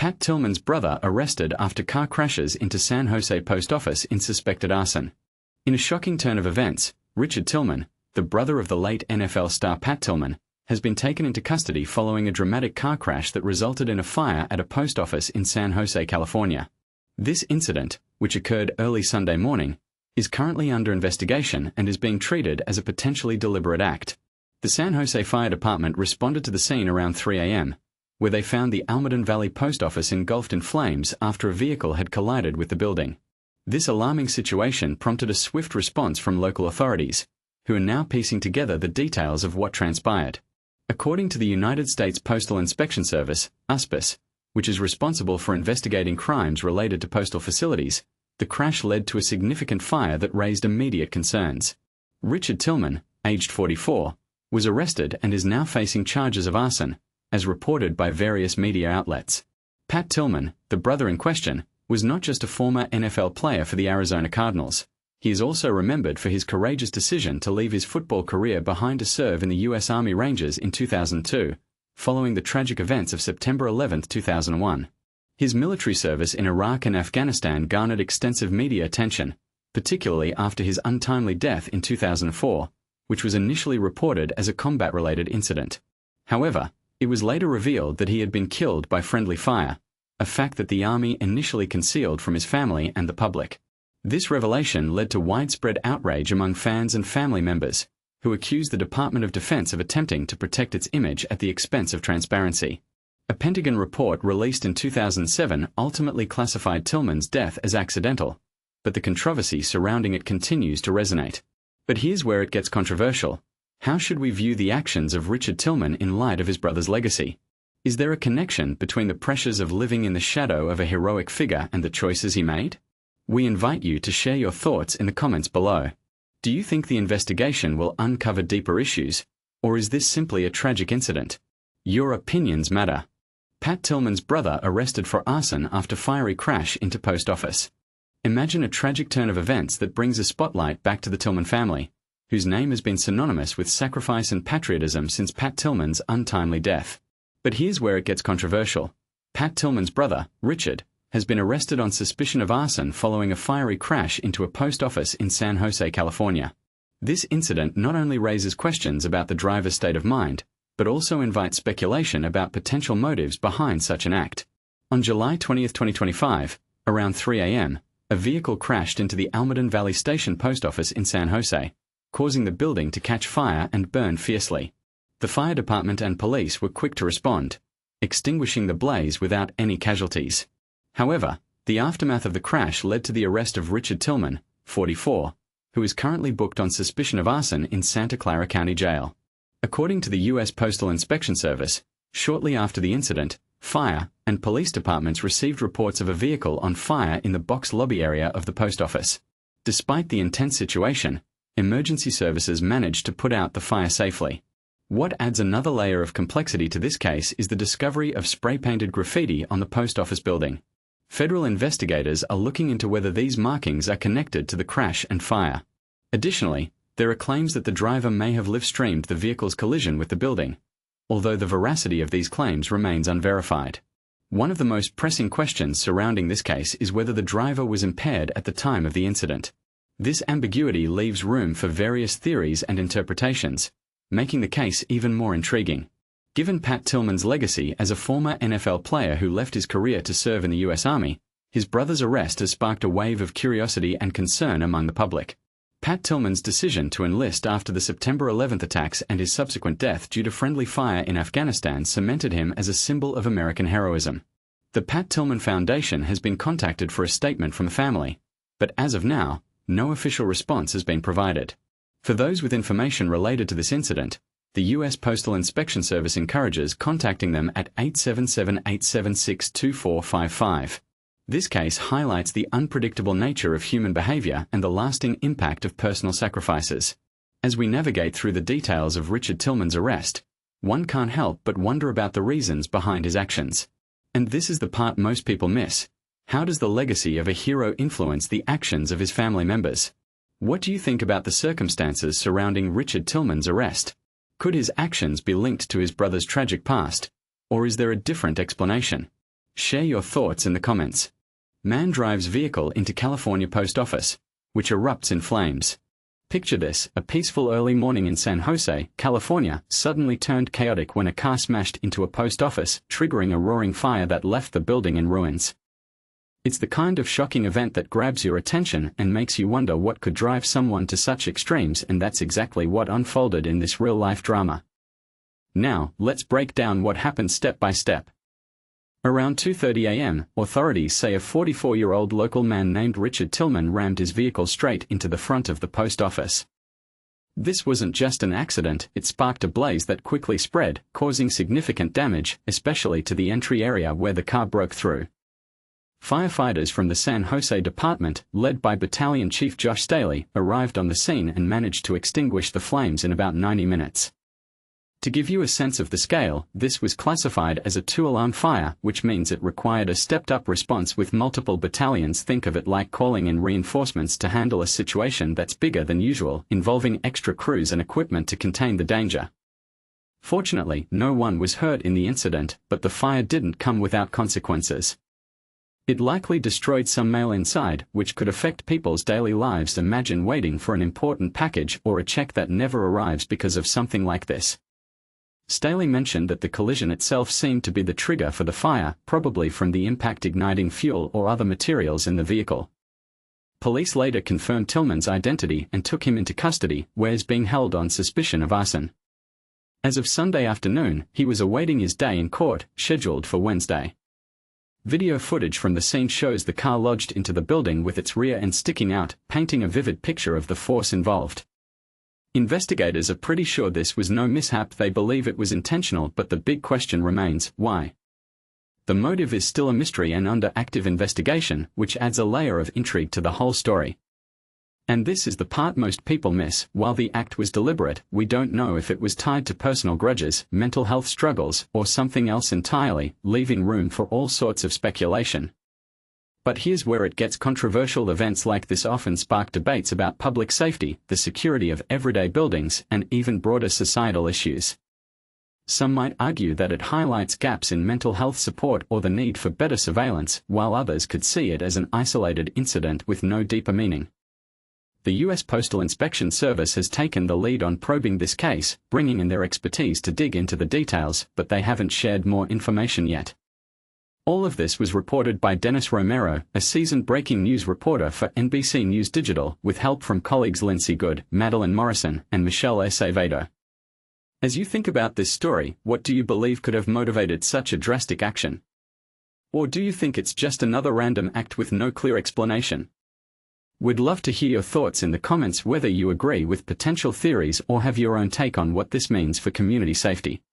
Pat Tillman's brother arrested after car crashes into San Jose Post Office in suspected arson. In a shocking turn of events, Richard Tillman, the brother of the late NFL star Pat Tillman, has been taken into custody following a dramatic car crash that resulted in a fire at a post office in San Jose, California. This incident, which occurred early Sunday morning, is currently under investigation and is being treated as a potentially deliberate act. The San Jose Fire Department responded to the scene around 3 a.m., where they found the Almaden Valley Post Office engulfed in flames after a vehicle had collided with the building. This alarming situation prompted a swift response from local authorities, who are now piecing together the details of what transpired. According to the United States Postal Inspection Service, USPS, which is responsible for investigating crimes related to postal facilities, the crash led to a significant fire that raised immediate concerns. Richard Tillman, aged 44, was arrested and is now facing charges of arson, as reported by various media outlets. Pat Tillman, the brother in question, was not just a former NFL player for the Arizona Cardinals. He is also remembered for his courageous decision to leave his football career behind to serve in the U.S. Army Rangers in 2002, following the tragic events of September 11, 2001. His military service in Iraq and Afghanistan garnered extensive media attention, particularly after his untimely death in 2004, which was initially reported as a combat-related incident. However, it was later revealed that he had been killed by friendly fire, a fact that the Army initially concealed from his family and the public. This revelation led to widespread outrage among fans and family members, who accused the Department of Defense of attempting to protect its image at the expense of transparency. A Pentagon report released in 2007 ultimately classified Tillman's death as accidental, but the controversy surrounding it continues to resonate. But here's where it gets controversial. How should we view the actions of Richard Tillman in light of his brother's legacy? Is there a connection between the pressures of living in the shadow of a heroic figure and the choices he made? We invite you to share your thoughts in the comments below. Do you think the investigation will uncover deeper issues, or is this simply a tragic incident? Your opinions matter. Pat Tillman's brother arrested for arson after fiery crash into post office. Imagine a tragic turn of events that brings a spotlight back to the Tillman family, whose name has been synonymous with sacrifice and patriotism since Pat Tillman's untimely death. But here's where it gets controversial. Pat Tillman's brother, Richard, has been arrested on suspicion of arson following a fiery crash into a post office in San Jose, California. This incident not only raises questions about the driver's state of mind, but also invites speculation about potential motives behind such an act. On July 20, 2025, around 3 a.m., a vehicle crashed into the Almaden Valley Station post office in San Jose, causing the building to catch fire and burn fiercely. The fire department and police were quick to respond, extinguishing the blaze without any casualties. However, the aftermath of the crash led to the arrest of Richard Tillman, 44, who is currently booked on suspicion of arson in Santa Clara County Jail. According to the U.S. Postal Inspection Service, shortly after the incident, fire and police departments received reports of a vehicle on fire in the box lobby area of the post office. Despite the intense situation, emergency services managed to put out the fire safely. What adds another layer of complexity to this case is the discovery of spray-painted graffiti on the post office building. Federal investigators are looking into whether these markings are connected to the crash and fire. Additionally, there are claims that the driver may have live-streamed the vehicle's collision with the building, although the veracity of these claims remains unverified. One of the most pressing questions surrounding this case is whether the driver was impaired at the time of the incident. This ambiguity leaves room for various theories and interpretations, making the case even more intriguing. Given Pat Tillman's legacy as a former NFL player who left his career to serve in the U.S. Army, his brother's arrest has sparked a wave of curiosity and concern among the public. Pat Tillman's decision to enlist after the September 11th attacks and his subsequent death due to friendly fire in Afghanistan cemented him as a symbol of American heroism. The Pat Tillman Foundation has been contacted for a statement from the family, but as of now, no official response has been provided. For those with information related to this incident, the U.S. Postal Inspection Service encourages contacting them at 877-876-2455. This case highlights the unpredictable nature of human behavior and the lasting impact of personal sacrifices. As we navigate through the details of Richard Tillman's arrest, one can't help but wonder about the reasons behind his actions. And this is the part most people miss. How does the legacy of a hero influence the actions of his family members? What do you think about the circumstances surrounding Richard Tillman's arrest? Could his actions be linked to his brother's tragic past, or is there a different explanation? Share your thoughts in the comments. Man drives vehicle into California post office, which erupts in flames. Picture this: a peaceful early morning in San Jose, California, suddenly turned chaotic when a car smashed into a post office, triggering a roaring fire that left the building in ruins. It's the kind of shocking event that grabs your attention and makes you wonder what could drive someone to such extremes, and that's exactly what unfolded in this real-life drama. Now, let's break down what happened step by step. Around 2:30 a.m., authorities say a 44-year-old local man named Richard Tillman rammed his vehicle straight into the front of the post office. This wasn't just an accident, it sparked a blaze that quickly spread, causing significant damage, especially to the entry area where the car broke through. Firefighters from the San Jose department, led by Battalion Chief Josh Staley, arrived on the scene and managed to extinguish the flames in about 90 minutes. To give you a sense of the scale, this was classified as a two-alarm fire, which means it required a stepped-up response with multiple battalions. Think of it like calling in reinforcements to handle a situation that's bigger than usual, involving extra crews and equipment to contain the danger. Fortunately, no one was hurt in the incident, but the fire didn't come without consequences. It likely destroyed some mail inside, which could affect people's daily lives. Imagine waiting for an important package or a check that never arrives because of something like this. Staley mentioned that the collision itself seemed to be the trigger for the fire, probably from the impact igniting fuel or other materials in the vehicle. Police later confirmed Tillman's identity and took him into custody, where he's being held on suspicion of arson. As of Sunday afternoon, he was awaiting his day in court, scheduled for Wednesday. Video footage from the scene shows the car lodged into the building with its rear end sticking out, painting a vivid picture of the force involved. Investigators are pretty sure this was no mishap. They believe it was intentional, but the big question remains: why? The motive is still a mystery and under active investigation, which adds a layer of intrigue to the whole story. And this is the part most people miss: while the act was deliberate, we don't know if it was tied to personal grudges, mental health struggles, or something else entirely, leaving room for all sorts of speculation. But here's where it gets controversial. Events like this often spark debates about public safety, the security of everyday buildings, and even broader societal issues. Some might argue that it highlights gaps in mental health support or the need for better surveillance, while others could see it as an isolated incident with no deeper meaning. The U.S. Postal Inspection Service has taken the lead on probing this case, bringing in their expertise to dig into the details, but they haven't shared more information yet. All of this was reported by Dennis Romero, a seasoned breaking news reporter for NBC News Digital, with help from colleagues Lindsay Good, Madeline Morrison, and Michelle Acevedo. As you think about this story, what do you believe could have motivated such a drastic action? Or do you think it's just another random act with no clear explanation? We'd love to hear your thoughts in the comments, whether you agree with potential theories or have your own take on what this means for community safety.